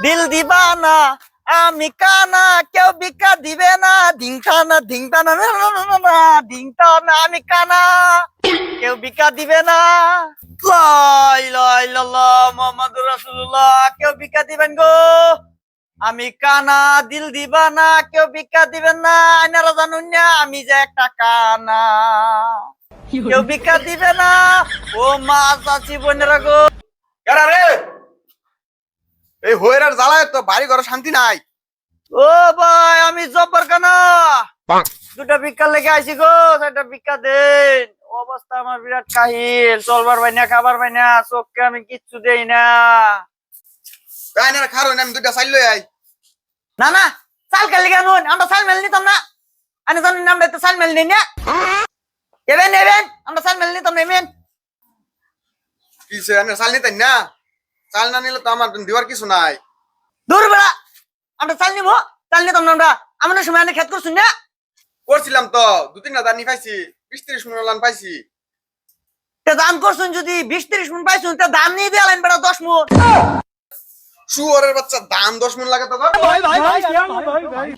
দিল দিবা না আমি কানা কেউ ভিক্ষা দিবে না ধিংখানা ধিংটানা ধিংটানা আমি কানা কেউ ভিক্ষা দিবে না লা ইলাহা ইল্লাল্লাহ মুহাম্মাদুর রাসূলুল্লাহ কেউ ভিক্ষা দিবেন গো আমি কানা দিল দিবা না কেউ ভিক্ষা দিবেন না আইনারা জানুন না আমি যে একটা কানা কেউ ভিক্ষা দিবে না ও মা চাচি বোনেরা গো এরা রে এই হইরার জ্বালায় তো বাড়ি ঘরে শান্তি নাই। ও ভাই আমি জব্বার কানা দুটা ভিক্ষা লেগে আইছি গো সেটা ভিক্ষা দেন অবস্থা আমার বিরাট কাহিল চলবার ভাই না খাবার ভাই না চোখকে আমি কিচ্ছু দেই না কাইনার খারো না আমি দুইটা চাইল লই আই। না না চাল কালি কেন আমরা চাল মেল নিতাম না আমি জানি আমরা তো চাল মেল নিই না এবেন এবেন আমরা চাল মেল নিতাম না এবেন কিসে আনে চাল নিতেন না? চাল না নিলে তো আমার দিবার কিছু নাই। দূর বেড়া আমরা চাল নিবো চাল নিতাম না আমরা আমাদের সময় আমি খেত করছুন না করছিলাম তো 2-3 নি পাইছি 20-30 মন লান পাইছি। তে দাম করছুন যদি 20-30 মন পাইছুন তে দাম নিয়ে দিয়ে আলেন বেড়া 10 মন শুয়োরের বাচ্চা দাম 10 মন লাগে তো ভাই